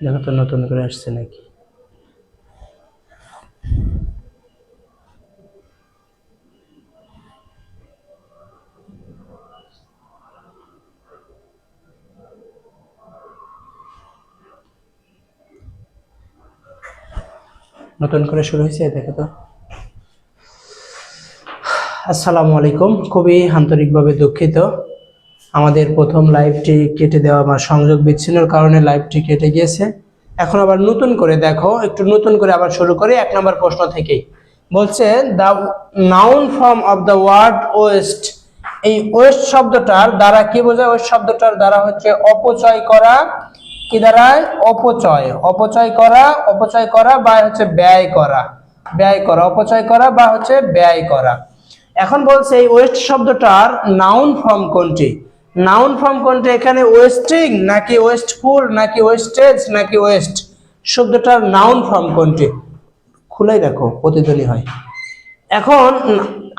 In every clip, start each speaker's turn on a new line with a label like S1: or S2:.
S1: দেখো তো নতুন করে আসছে নাকি। নতুন করে শুরু হয়েছে, দেখো তো। আসসালামু আলাইকুম, খুবই আন্তরিকভাবে দুঃখিত আমাদের প্রথম লাইভটি কেটে দেওয়া বা সংযোগ বিচ্ছিন্নের কারণে লাইভটি কেটে গিয়েছে। এখন আবার নতুন করে দেখো, একটু নতুন করে আবার শুরু করি। 1 নম্বর প্রশ্ন থেকেই বলছে, the noun form of the word waste. এই ওয়েস্ট শব্দটার দ্বারা কি বোঝায়? ওয়েস্ট শব্দটার দ্বারা হচ্ছে অপচয় করা। কি দ্বারায়? অপচয়। অপচয় করা, অপচয় করা বা হচ্ছে ব্যয় করা। ব্যয় করা, অপচয় করা বা হচ্ছে ব্যয় করা। এখন বলছে এই ওয়েস্ট শব্দটার নাউন ফর্ম কোনটি? নাউন ফর্ম কোনটি? এখানে ওয়েস্টিং নাকি ওয়েস্টফুল নাকি ওয়েস্টেজ নাকি ওয়েস্ট, শব্দটার নাউন ফর্ম কোনটি? খুলেই দেখো, প্রতিধ্বনি হয়। এখন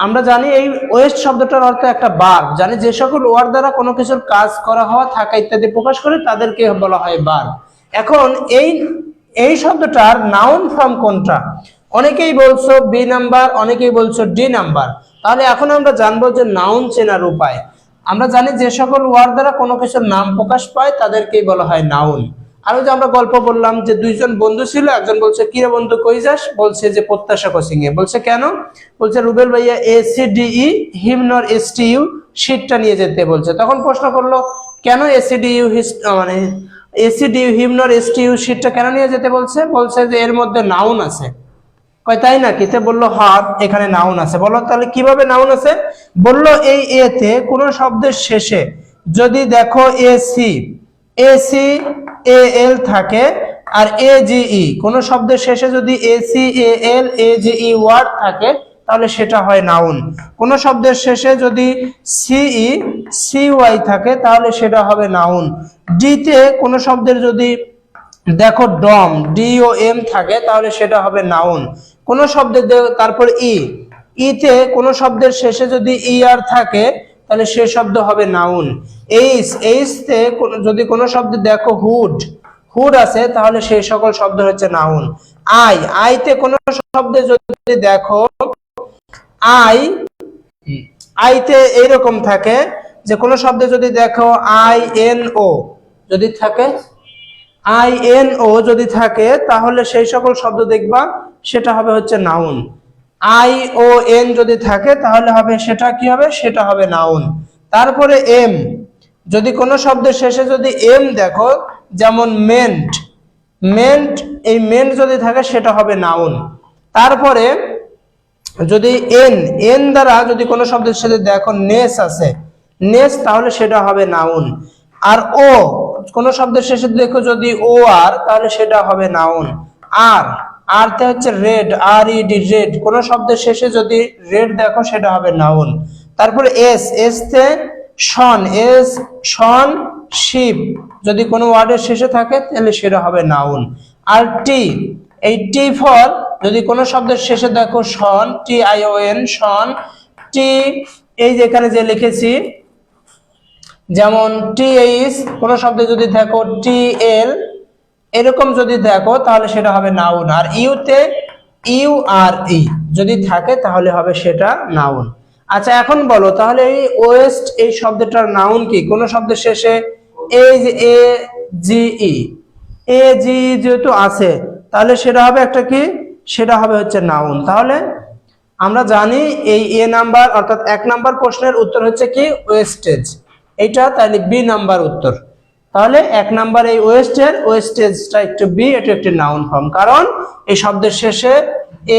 S1: আমরা জানি এই ওয়েস্ট শব্দটার অর্থ একটা ভার্ব। জানি যে সকল ওয়ার্ড দ্বারা কোনো কিছুর কাজ করা হওয়া, থাকা ইত্যাদি প্রকাশ করে তাদেরকে বলা হয় ভার্ব। এখন এই শব্দটার নাউন ফর্ম কোনটা? অনেকেই বলছো বি নাম্বার, অনেকেই বলছো ডি নাম্বার। তাহলে এখন আমরা জানবো যে নাউন চেনার উপায়। আমরা জানি যে সকল ওয়ার্ড দ্বারা কোনো কিছুর নাম প্রকাশ পায় তাদেরকেই বলা হয় নাউন। আর যে আমরা গল্প বললাম যে দুইজন বন্ধু ছিল, একজন বলছে কিরে বন্ধু কই যাস? বলছে যে প্রত্যাশা কোচিং এ। বলছে কেন? বলছে রুবেল ভাইয়া ACDE হিমনর STU শীটটা নিয়ে যেতে বলছে। তখন প্রশ্ন করলো কেন ACDU মানে ACDU হিমনর STU শীটটা কেন নিয়ে যেতে বলছে? বলছে যে এর মধ্যে নাউন আছে। কয় তাই নাকি? তে বললো হ্যাঁ এখানে নাউন আছে। বলো তাহলে কিভাবে নাউন আছে? বললো এই এতে কোন শব্দের শেষে যদি দেখো ACAL থাকে আর AGE, কোন শব্দের শেষে যদি ACAL AGE ওয়ার্ড থাকে তাহলে সেটা হয় নাউন। কোন শব্দের শেষে যদি CECY থাকে তাহলে সেটা হবে নাউন। ডিতে কোন শব্দের যদি দেখো DOM থাকে তাহলে সেটা হবে নাউন। কোন শব্দের তারপর ইতে কোন শব্দের শেষে যদি ER থাকে তাহলে সে শব্দ হবে নাউন। এইচ তে যদি কোন শব্দে দেখো হুড আছে তাহলে সেই সকল শব্দ হচ্ছে নাউন। আইতে কোন শব্দে যদি দেখো আইতে এইরকম থাকে যে কোন শব্দে যদি দেখো INO যদি থাকে, INO যদি থাকে তাহলে সেই সকল শব্দ দেখবা সেটা হবে হচ্ছে নাউন। ION যদি থাকে তাহলে হবে সেটা কি হবে? সেটা হবে নাউন। তারপরে এম, যদি কোনো শব্দের শেষে যদি এম দেখো, যেমন মেন্ট, এই মেন্ট যদি থাকে সেটা হবে নাউন। তারপরে যদি এন দ্বারা যদি কোনো শব্দের সাথে দেখো নেস আছে, নেস, তাহলে সেটা হবে নাউন। আর ও কোন শব্দের শেষে দেখো যদি OR তাহলে সেটা হবে নাউন। আর তে হচ্ছে রেড, RED রেড, কোন শব্দের শেষে যদি রেড দেখো সেটা হবে নাউন। তারপরে এস তে শন শিপ, যদি কোনো ওয়ার্ডের শেষে থাকে তাহলে সেটা হবে নাউন। আর এই টি ফর যদি কোনো শব্দের শেষে দেখো TION শন, টি এই যেখানে যে লিখেছি যেমন TH, কোন শব্দে যদি দেখো TL এরকম যদি দেখো তাহলে সেটা হবে নাউন। আর ইউতে URE যদি থাকে তাহলে হবে সেটা নাউন। আচ্ছা এখন বলো তাহলে এই ওয়েস্ট এই শব্দটার নাউন কি? কোন শব্দের শেষে AGE যেহেতু আছে তাহলে সেটা হবে একটা কি? সেটা হবে হচ্ছে নাউন। তাহলে আমরা জানি এই A নাম্বার অর্থাৎ 1 নাম্বার প্রশ্নের উত্তর হচ্ছে কি? ওয়েস্টেজ। এইটা তাহলে বি নাম্বার উত্তর। তাহলে 1 নাম্বার এই ওয়েস্টেজটা একটু বি, এটা একটি নাউন ফর্ম, কারণ এই শব্দের শেষে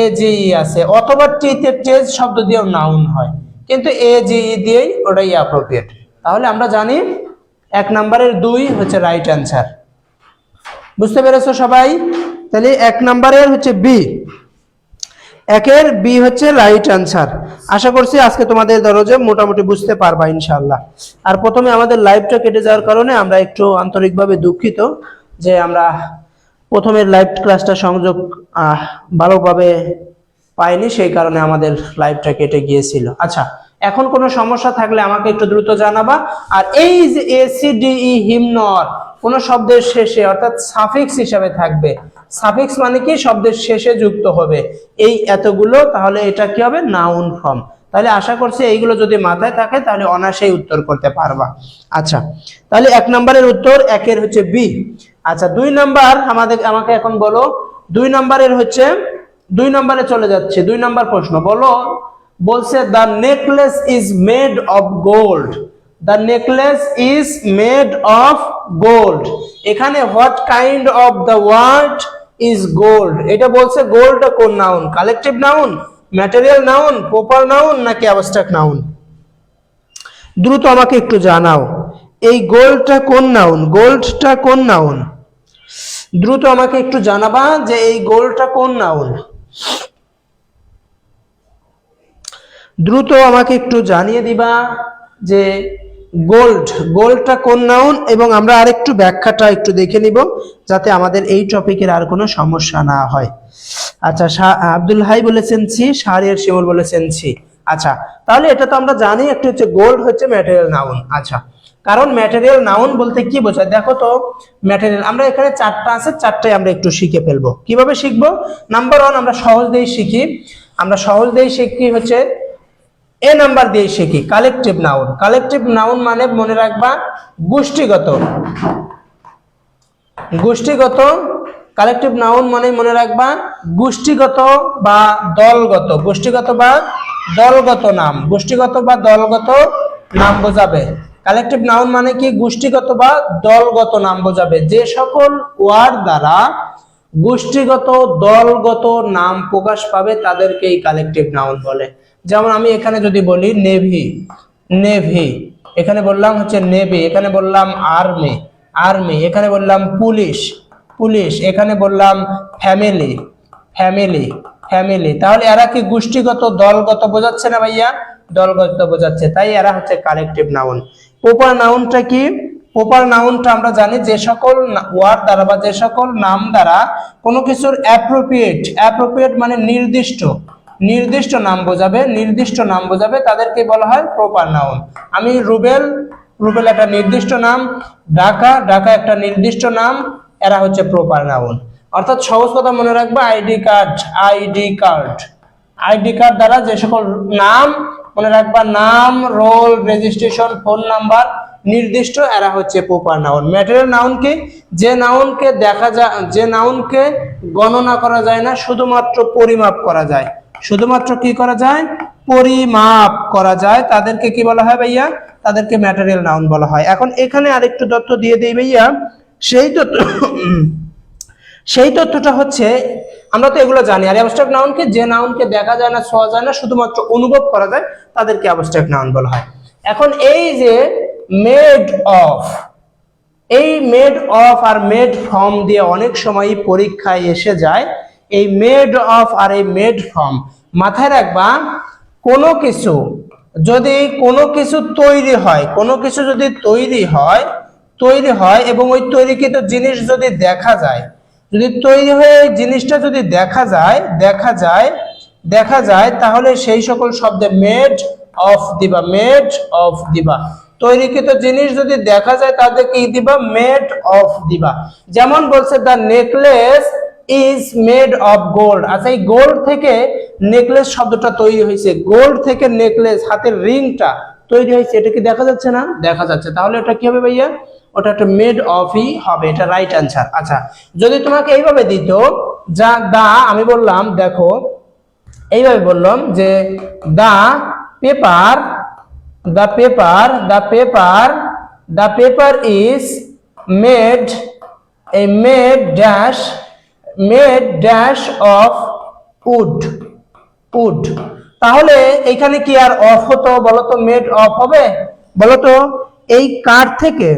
S1: AGE আছে। অথবা টিতে টেজ শব্দ দিয়েও নাউন হয়, কিন্তু AGE দিয়েই ওটাই অ্যাপ্রোপ্রিয়েট। তাহলে আমরা জানি 1 নাম্বারের 2 হচ্ছে রাইট অ্যান্সার। বুঝতে পেরেছো সবাই? তাহলে 1 নাম্বারের হচ্ছে বি, 1-এর বি হচ্ছে রাইট অ্যান্সার। আশা করছি আজকে তোমাদের দরজে মোটামুটি বুঝতে পারবা ইনশাআল্লাহ। আর প্রথমে আমাদের লাইভটা কেটে যাওয়ার কারণে আমরা একটু আন্তরিকভাবে দুঃখিত যে আমরা প্রথমের লাইভ ক্লাসটা সংযোগ ভালোভাবে পাইনি, সেই কারণে আমাদের লাইভটা কেটে গিয়েছিল। আচ্ছা এখন কোনো সমস্যা থাকলে আমাকে একটু দ্রুত জানাবা। আর এই যে ACDE হিমনর কোনো শব্দের শেষে অর্থাৎ সাফিক্স হিসাবে থাকবে। সাফিক্স মানে কি? শব্দের শেষে যুক্ত হবে। এই এতগুলো, তাহলে এটা কি হবে? Noun form. তাহলে আশা করছি এইগুলো যদি মাথায় থাকে তাহলে অনায়াসেই উত্তর করতে পারবা। আচ্ছা, তাহলে 1 নম্বরের উত্তর, 1-এর হচ্ছে বি। আচ্ছা, 2 নাম্বার আমাকে এখন বলো, 2 নম্বরের হচ্ছে 2 নম্বরে চলে যাচ্ছে। 2 নম্বর প্রশ্ন বলো, বলছে the necklace is made of gold. The necklace is made of gold. এখানে what kind of the word is gold. এটা বলছে গোল্ডটা কোন noun? Collective noun, material noun, proper noun নাকি অ্যাবস্ট্রাক্ট নাউন? দ্রুত আমাকে একটু জানাও, এই গোল্ডটা কোন নাউন? গোল্ডটা কোন নাউন? দ্রুত আমাকে একটু জানাবা যে এই গোল্ডটা কোন নাউন। দ্রুত আমাকে একটু জানিয়ে দিবা যে গোল্ডটা কোন নাউন, এবং আমরা আরেকটু ব্যাখ্যাটা একটু দেখে নিব যাতে আমাদের এই টপিকের আর কোনো সমস্যা না হয়। আচ্ছা, আব্দুল হাই বলেছেন সি, শাহরিয়ার শিমুল বলেছেন সি। আচ্ছা, তাহলে এটা তো আমরা জানি একটা হচ্ছে গোল্ড হচ্ছে ম্যাটেরিয়াল নাউন। আচ্ছা, কারণ ম্যাটেরিয়াল নাউন বলতে কি বোঝায়? দেখো তো, ম্যাটেরিয়াল আমরা এখানে 4টা আছে, 4টাই আমরা একটু শিখে ফেলবো। কিভাবে শিখবো? নাম্বার 1 আমরা সহজ দিয়ে শিখি। আমরা সহজ দিয়ে শিখি হচ্ছে এ নাম্বার দিয়ে শিখি কালেকটিভ নাউন। কালেকটিভ নাউন মানে মনে রাখবা গোষ্ঠীগত। গোষ্ঠীগত কালেকটিভ নাউন মানে মনে রাখবা গোষ্ঠীগত বা দলগত। গোষ্ঠীগত বা দলগত নাম, গোষ্ঠীগত বা দলগত নাম বোঝাবে। কালেকটিভ নাউন মানে কি? গোষ্ঠীগত বা দলগত নাম বোঝাবে। যে সকল ওয়ার্ড দ্বারা গোষ্ঠীগত দলগত নাম প্রকাশ পাবে তাদেরকেই কালেকটিভ নাউন বলে। যেমন আমি এখানে যদি বলি নেভি, নেভি, এখানে বললাম হচ্ছে নেভি, এখানে বললাম আর্মি, আর্মি, এখানে বললাম পুলিশ, পুলিশ, এখানে বললাম ফ্যামিলি, ফ্যামিলি, ফ্যামিলি। তাহলে এরা কি গোষ্ঠীগত দলগত বোঝাচ্ছে না ভাইয়া? দলগত বোঝাচ্ছে, তাই এরা হচ্ছে কালেকটিভ নাউন। প্রপার নাউনটা কি? প্রপার নাউনটা আমরা জানি যে সকল ওয়ার্ড দ্বারা বা যে সকল নাম দ্বারা কোনো কিছুর অ্যাপ্রোপ্রিয়েট, অ্যাপ্রোপ্রিয়েট মানে নির্দিষ্ট, নির্দিষ্ট নাম বোঝাবে, নির্দিষ্ট নাম বোঝাবে, তাদেরকে বলা হয় প্রপার নাউন। আমি রুবেল, রুবেল একটা নির্দিষ্ট নাম, ঢাকা, ঢাকা একটা নির্দিষ্ট নাম, এরা হচ্ছে প্রপার নাউন। অর্থাৎ সহজ কথা মনে রাখবা ID card, ID card, ID card দ্বারা যে সকল নাম মনে রাখবা নাম, রোল, রেজিস্ট্রেশন, ফোন নাম্বার নির্দিষ্ট, এরা হচ্ছে প্রপার নাউন। ম্যাটেরিয়াল নাউন কি? যে নাউনকে দেখা যায়, যে নাউনকে গণনা করা যায় না, শুধুমাত্র পরিমাপ করা যায়। শুধুমাত্র কি করা যায়? পরিমাপ করা যায়, তাদেরকে কি বলা হয় ভাইয়া? তাদেরকে ম্যাটেরিয়াল নাউন বলা হয়। এখন এখানে আরেকটু তথ্য দিয়ে দেই ভাইয়া। সেই তথ্যটা হচ্ছে, আমরা তো এগুলো জানি। আর অ্যাবস্ট্রাক্ট নাউনকে যে নাউনকে দেখা যায় না, ছোঁয়া যায় না, শুধুমাত্র অনুভব করা যায়, তাদেরকে অ্যাবস্ট্রাক্ট নাউন বলা হয়। এখন এই যে মেড অফ, এই মেড অফ আর মেড ফ্রম দিয়ে অনেক সময় পরীক্ষায় এসে যায়। এই মেড অফ আর এই মেড ফ্রম মাথায় রাখবা। কোনো কিছু যদি কোনো কিছু তৈরি হয়, কোনো কিছু যদি তৈরি হয় এবং ওই তৈরিকৃত জিনিস যদি দেখা যায়, যদি তৈরি হয়ে জিনিসটা যদি দেখা যায় তাহলে সেই সকল শব্দে মেড অফ দিবা, মেড অফ দিবা। তৈরিকৃত জিনিস যদি দেখা যায় তাদের কি দিবা? মেড অফ দিবা। যেমন বলছে the necklace is made of gold. আচ্ছা, এই গোল্ড থেকে নেকলেস শব্দটা তৈরি হয়েছে, গোল্ড থেকে নেকলেস, হাতের রিংটা তৈরি হয়েছে, এটা কি দেখা যাচ্ছে না? দেখা যাচ্ছে। তাহলে ওটা কি হবে ভাইয়া? ওটা একটা মেড অফই হবে, এটা রাইট অ্যান্সার। আচ্ছা, যদি তোমাকে এইভাবে দিত, যা দা, আমি বললাম দেখো, এইভাবে বললাম যে দা paper, the paper is made dash of wood। তাহলে এখানে কি আর অফ হতো? বলতো মেড অফ হবে? বলতো এই কাঠ থেকে,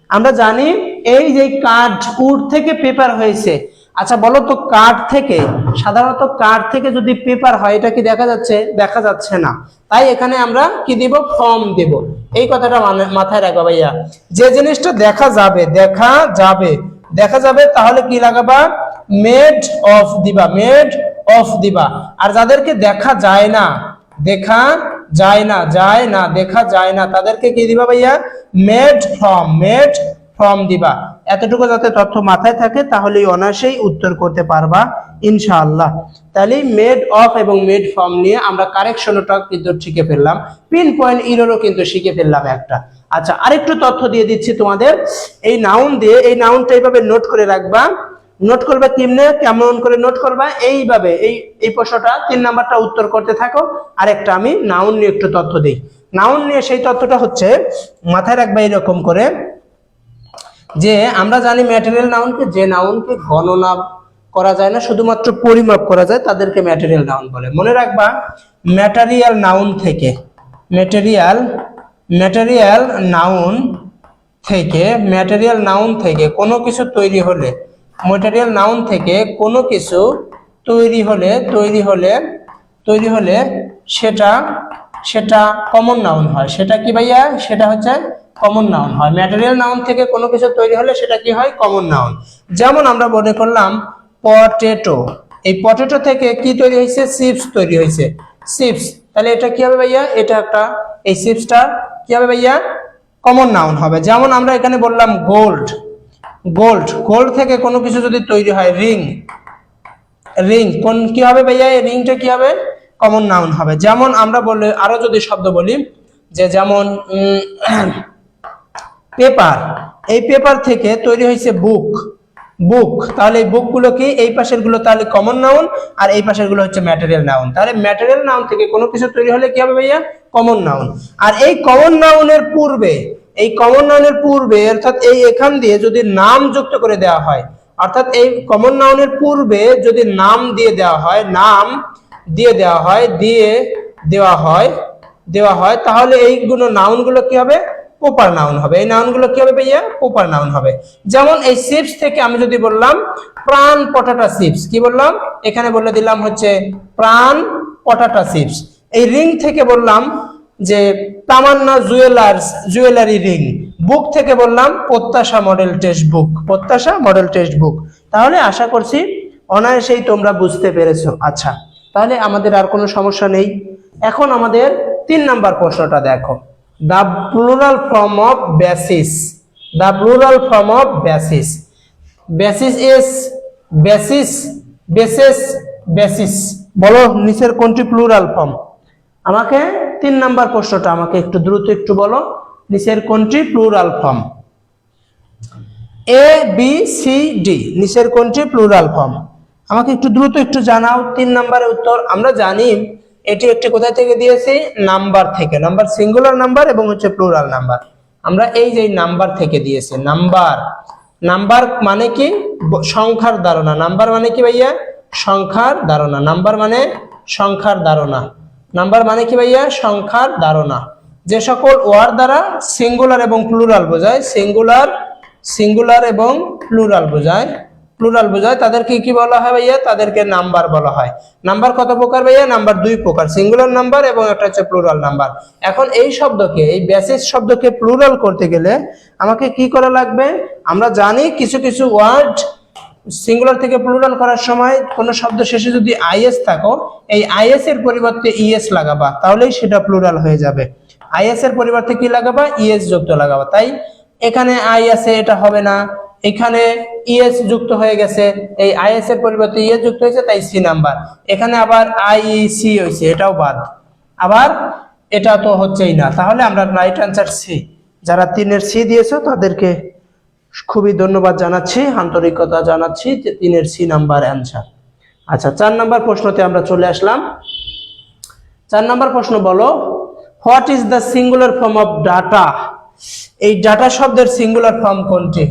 S1: আমরা জানি এই যে কাঠ, উড থেকে পেপার হয়েছে। আচ্ছা বলো তো, কাঠ থেকে, সাধারণত কাঠ থেকে যদি পেপার হয়, এটা কি দেখা যাচ্ছে? দেখা যাচ্ছে না। তাই এখানে আমরা কি দিব? ফর্ম দেব। এই কথাটা মাথায় রাখবা ভাইয়া। যে জিনিসটা দেখা যাবে তাহলে কি লাগাবা? মেড অফ দিবা, মেড অফ দিবা। আর যাদেরকে দেখা যায় না, তাদেরকে কি দিবা ভাইয়া? মেড ফ্রম, মেড ফর্ম দিবা। এতটুকু যাতে তথ্য মাথায় থাকে তাহলেই অনায়াসেই উত্তর করতে পারবা ইনশাআল্লাহ। তাহলে মেড অফ এবং মেড ফর্ম নিয়ে আমরা কারেকশনটা কিন্তু শিখে ফেললাম, পিন পয়েন্ট ইররও কিন্তু শিখে ফেললাম একটা। আচ্ছা, আরেকটু তথ্য দিয়ে দিচ্ছি তোমাদের। এই নাউন দিয়ে, এই নাউনটা এইভাবে নোট করে রাখবা। নোট করবে কেমনে, কেমন করে নোট করবা, এইভাবে এই প্রশ্নটা 3 নাম্বারটা উত্তর করতে থাকো। আরেকটা আমি নাউন নিয়ে একটু তথ্য দিই। নাউন নিয়ে সেই তথ্যটা হচ্ছে মাথায় রাখবা এরকম করে, যে আমরা জানি ম্যাটেরিয়াল নাউনকে, যে নাউনকে গণনা করা যায় না, শুধুমাত্র পরিমাপ করা যায়, তাদেরকে ম্যাটেরিয়াল নাউন বলে। মনে রাখবা ম্যাটেরিয়াল নাউন থেকে, ম্যাটেরিয়াল নাউন থেকে, ম্যাটেরিয়াল নাউন থেকে কোনো কিছু তৈরি হলে, ম্যাটেরিয়াল নাউন থেকে কোনো কিছু তৈরি হলে সেটা কমন নাউন হয়। সেটা কি ভাইয়া? সেটা হচ্ছে কমন নাউন হয়। ম্যাটেরিয়াল নাউন থেকে কোনো কিছু তৈরি হলে সেটা কি হয়? Common noun. যেমন আমরা মনে করলাম পটেটো, এই পটেটো থেকে কি তৈরি হয়েছে? চিপস তৈরি হয়েছে, চিপস। তাহলে এটা কি হবে ভাইয়া? এটা একটা, এই চিপসটা কি হবে ভাইয়া? কমন নাউন হবে। যেমন আমরা এখানে বললাম গোল্ড, গোল্ড থেকে কোনো কিছু যদি তৈরি হয়, রিং কোন কি হবে ভাইয়া? এই রিংটা কি হবে? কমন নাউন হবে। যেমন আমরা বলে আরো যদি শব্দ বলি, যে যেমন পেপার, এই পেপার থেকে তৈরি হয়েছে বুক, তাহলে এই বুকগুলো কি? এই পাশের গুলো তাহলে কমন নাউন, আর এই পাশের গুলো হচ্ছে ম্যাটেরিয়াল নাউন। তাহলে ম্যাটেরিয়াল নাউন থেকে কোনো কিছু তৈরি হলে কি হবে ভাইয়া? Common noun. আর এই কমন নাউনের পূর্বে, অর্থাৎ এই এখান দিয়ে যদি নাম যুক্ত করে দেওয়া হয়, অর্থাৎ এই কমন নাউনের পূর্বে যদি নাম দিয়ে দেওয়া হয়, তাহলে এইগুলো নাউনগুলো কি হবে? প্রপার নাউন হবে। এই নাউনগুলো কি হবে ভাইয়া? প্রপার নাউন হবে। যেমন এই চিপস থেকে আমি যদি বললাম প্রাণ পটাটা চিপস, কি বললাম? এখানে বলে দিলাম হচ্ছে প্রাণ পটাটা চিপস। এই রিং থেকে বললাম যে তামান্না জুয়েলারি রিং। বুক থেকে বললাম প্রত্যাশা মডেল টেক্সট বুক। তাহলে আশা করছি অনায়াসেই তোমরা বুঝতে পেরেছো। আচ্ছা, তাহলে আমাদের আর কোনো সমস্যা নেই। এখন আমাদের 3 নাম্বার প্রশ্নটা দেখো। The plural form of basis. Basis is basis. বলো নিচের কোনটি প্লুরাল ফর্ম? আমাকে 3 নাম্বার প্রশ্নটা আমাকে একটু দ্রুত একটু বলো, নিচের কোনটি plural form? A B C D, নিচের কোনটি প্লুরাল ফর্ম? আমাকে একটু দ্রুত একটু জানাও 3 নাম্বারের উত্তর। আমরা জানি এটি একটি কোথায় থেকে দিয়েছি? নাম্বার থেকে। নাম্বার সিঙ্গুলার নাম্বার এবং হচ্ছে প্লুরাল নাম্বার। আমরা এই যে নাম্বার থেকে দিয়েছি। নাম্বার মানে কি? সংখ্যার ধারণা। নাম্বার মানে কি ভাইয়া? সংখ্যার ধারণা। নাম্বার মানে কি ভাইয়া? সংখ্যার ধারণা। যে সকল ওয়ার্ড দ্বারা সিঙ্গুলার এবং প্লুরাল বোঝায়, সিঙ্গুলার এবং প্লুরাল বোঝায় তাদেরকে কি বলা হয় ভাইয়া? তাদেরকে নাম্বার বলা হয়। নাম্বার কত প্রকার ভাইয়া? নাম্বার 2 প্রকার, সিঙ্গুলার নাম্বার এবং একটা হচ্ছে প্লুরাল নাম্বার। এখন এই শব্দকে, এই বেসিস শব্দকে প্লুরাল করতে গেলে আমাকে কি করা লাগবে? আমরা জানি কিছু ওয়ার্ড সিঙ্গুলার থেকে প্লুরাল করার সময় কোন শব্দ শেষে যদি আইএস থাকো, এই আইএস এর পরিবর্তে ইএস লাগাবা, তাহলেই সেটা প্লুরাল হয়ে যাবে। আইএস এর পরিবর্তে কি লাগাবা? ইএস যুক্ত লাগাবা। তাই এখানে আই আছে, এটা হবে না। এখানে ইএস যুক্ত হয়ে গেছে, এই আইএস এর পরিবর্তে ইএস যুক্ত হয়েছে, তাই সি নাম্বার। এখানে আবার আইইসি হয়েছে, এটাও বাদ। আবার এটা তো হচ্ছেই না, তাহলে আমরা রাইট অ্যান্সার সি। যারা 3-এর সি দিয়েছো তাদেরকে খুবই ধন্যবাদ জানাচ্ছি, আন্তরিকতা জানাচ্ছি যে 3-এর সি নাম্বার অ্যান্সার। আচ্ছা, 4 নাম্বার প্রশ্নতে আমরা চলে আসলাম। 4 নাম্বার প্রশ্ন বলো, what is the singular form of data? এই ডাটা শব্দের সিঙ্গুলার ফর্ম কোনটি?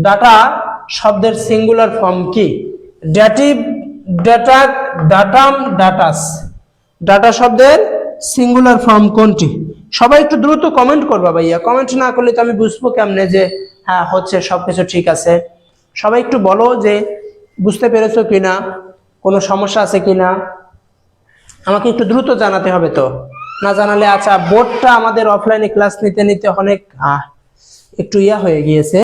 S1: ডাটা শব্দের সিঙ্গুলার ফর্ম কি? ডেটিভ, ডেটাক, ডাটাম, ডাটাস। ডাটা শব্দের সিঙ্গুলার ফর্ম কোনটি? সবাই একটু দ্রুত কমেন্ট করবা ভাইয়া। কমেন্ট না করলে তো আমি বুঝবো কেমনে যে হ্যাঁ হচ্ছে, সবকিছু ঠিক আছে। সবাই একটু বলো যে বুঝতে পেরেছো কিনা, কোনো সমস্যা আছে কিনা। আমাকে একটু দ্রুত জানাতে হবে, তো না জানালে। আচ্ছা, বোর্ডটা আমাদের অফলাইনে ক্লাস নিতে অনেক একটু হয়ে গিয়েছে।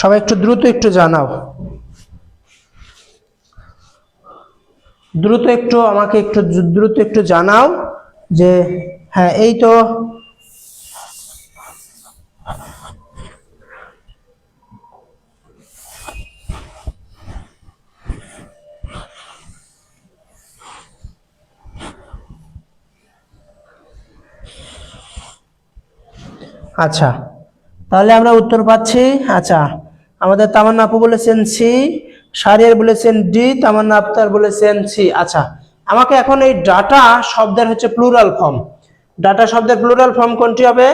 S1: সবাই একটু দ্রুত একটু জানাও, দ্রুত একটু আমাকে একটু দ্রুত একটু জানাও যে হ্যাঁ এই তো। আচ্ছা, তাহলে আমরা উত্তর পাচ্ছি। আচ্ছা, আমাদের তামান্না আপু বলেছেন সি, শাহরিয়ার বলেছেন ডি, তামান্না আক্তার বলেছেন সি। আচ্ছা, আমাকে এখন এই ডাটা শব্দের হচ্ছে প্লুরাল ফর্ম, ডাটা শব্দের প্লুরাল ফর্ম কোনটি হবে?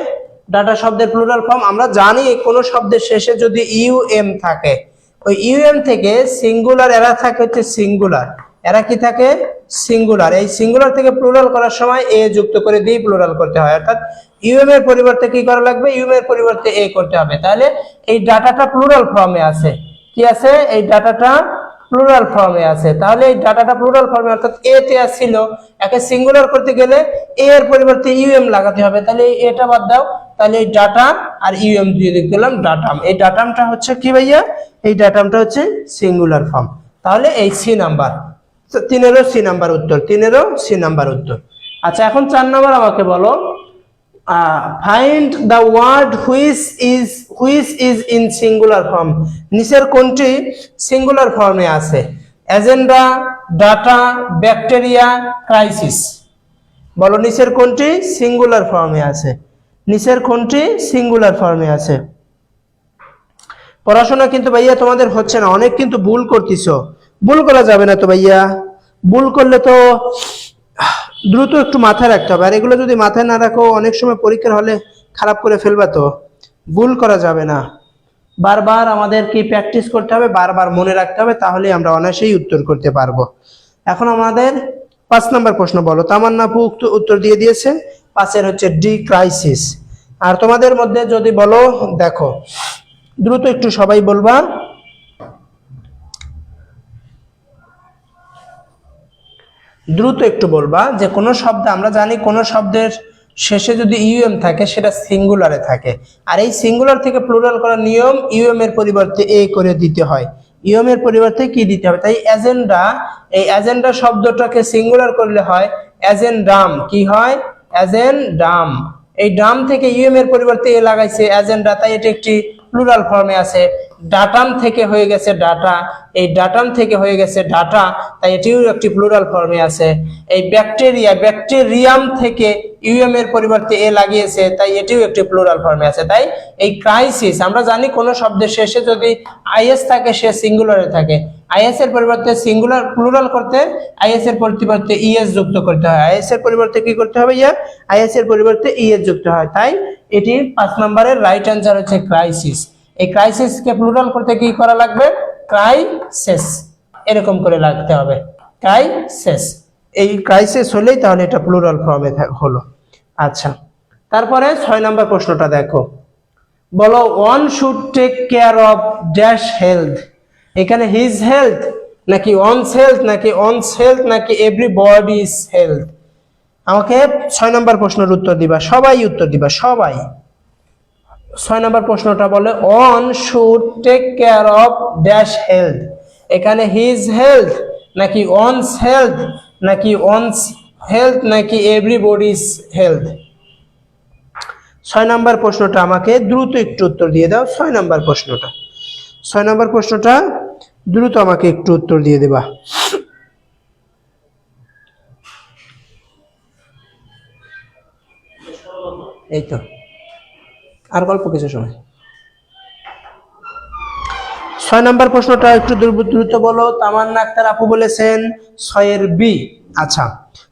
S1: ডাটা শব্দের প্লুরাল ফর্ম আমরা জানি কোনো শব্দের শেষে যদি ইউএম থাকে, ওই ইউএম থেকে সিঙ্গুলার এরা থাকে হচ্ছে সিঙ্গুলার, এরা কি থাকে? সিঙ্গুলার। এই সিঙ্গুলার থেকে প্লুরাল করার সময় এ যুক্ত করে দিয়ে প্লুরাল করতে হয়, অর্থাৎ ইউএম এর পরিবর্তে কি করা লাগবে? ইউএম এর পরিবর্তে এ করতে হবে। তাহলে এই ডাটাটা প্লুরাল ফর্মে আছে, কি আছে? এই ডাটাটা প্লুরাল ফর্মে আছে। তাহলে এই ডাটাটা প্লুরাল ফর্মে, অর্থাৎ এ তে ছিল, একে সিঙ্গুলার করতে গেলে এ এর পরিবর্তে ইউএম লাগাতে হবে। তাহলে এটা বাদ দাও, তাহলে এই ডাটা আর ইউএম দিয়ে লিখে দিলাম ডাটাম। এই ডাটামটা হচ্ছে কি ভাইয়া? এই ডাটামটা হচ্ছে সিঙ্গুলার ফর্ম। তাহলে এই সি নাম্বার, তিনেরও সি নাম্বার উত্তর, তিনেরও সি নাম্বার উত্তর। আচ্ছা, এখন 4 নাম্বার আমাকে বলো, find the word which is in singular form. নিচের কোনটি সিঙ্গুলার ফর্মে আছে? Agenda, data, bacteria, crisis. বলো নিচের কোনটি সিঙ্গুলার ফর্মে আছে? নিচের কোনটি সিঙ্গুলার ফর্মে আছে? পড়াশোনা কিন্তু ভাইয়া তোমাদের হচ্ছে না, অনেক কিন্তু ভুল করতেছো। ভুল করা যাবে না তো ভাইয়া, ভুল করলে তো দ্রুত একটু মাথায় রাখতে হবে, আর এগুলো যদি মাথায় না রাখো অনেক সময় পরীক্ষার হলে খারাপ করে ফেলবা। তো ভুল করা যাবে না, বারবার আমাদের কি প্র্যাকটিস করতে হবে, বারবার মনে রাখতে হবে, তাহলে আমরা অনায়াসেই উত্তর করতে পারবো। এখন আমাদের 5 নম্বর প্রশ্ন বলো। তামান্না আপু উত্তর দিয়ে দিয়েছে, 5-এর হচ্ছে ডি, ক্রাইসিস। আর তোমাদের মধ্যে যদি বলো, দেখো দ্রুত একটু সবাই বলবা, দ্রুত একটু বলবা যে কোন শব্দ, আমরা জানি কোন শব্দের শেষে যদি ইউএম থাকে সেটা সিঙ্গুলারে থাকে, আর এই সিঙ্গুলার থেকে প্লুরাল করার নিয়ম ইউএম এর পরিবর্তে এ করে দিতে হয়, ইউএম এর পরিবর্তে কি দিতে হবে? তাই এজেন্ডা, এই এজেন্ডা শব্দটাকে সিঙ্গুলার করলে হয় এজেন্ডাম। কি হয়? এজেন্ডাম। এই ডাম থেকে ইউএম এর পরিবর্তে এ লাগাইছে এজেন্ডা, তাই এটা একটি প্লুরাল ফর্মে আছে। ডাটাম থেকে হয়ে গেছে ডাটা, এই ডাটাম থেকে হয়ে গেছে ডাটা, তাই এটিও একটি প্লুরাল ফর্মে আছে। এই ব্যাকটেরিয়া, ব্যাকটেরিয়াম থেকে ইউএম এর পরিবর্তে এ লাগিয়েছে, তাই এটিও একটি প্লুরাল ফর্মে আছে। তাই এই ক্রাইসিস, আমরা জানি কোন শব্দের শেষে যদি আইএস থাকে সে সিঙ্গুলারে থাকে, আইএস এর পরিবর্তে সিঙ্গুলার প্লুরাল করতে আইএস এর পরিবর্তে ইএস যুক্ত করতে হয়। আইএস এর পরিবর্তে কি করতে হবে? আইএস এর পরিবর্তে ইএস যুক্ত হয়। তাই এটি 5 নম্বরের রাইট অ্যান্সার হচ্ছে ক্রাইসিস। এই ক্রাইসিসকে প্লুরাল করতে কি করা লাগবে? ক্রাইসিস, এরকম করে লাগতে হবে, ক্রাইসিস। এই ক্রাইসিস হলেই তাহলে এটা প্লুরাল ফর্মে হলো। আচ্ছা, তারপরে 6 নম্বর প্রশ্নটা দেখো, বলো one should take care of dash health. এখানে হিজ হেলথ নাকি অনস হেলথ নাকি অনস হেলথ নাকি এভরিবডিজ হেলথ? আমাকে 6 নম্বর প্রশ্নের উত্তর দিবা, সবাই উত্তর দিবা, সবাই। 6 নম্বর প্রশ্নটা বলে one should take care of dash health. এখানে হিজ হেলথ নাকি অনস হেলথ নাকি অনস হেলথ নাকি এভরিবডিজ হেলথ? 6 নম্বর প্রশ্নটা আমাকে দ্রুত একটু উত্তর দিয়ে দাও। 6 নম্বর প্রশ্নটা, 6 নম্বর প্রশ্নটা দ্রুত আমাকে একটু উত্তর দিয়ে দেবা। এই তো আর গল্প কিছু সময়। 6 নম্বর প্রশ্নটা একটু দ্রুত বলো। তামান্না আক্তার আপু বলেছেন 6-এর বি। আচ্ছা,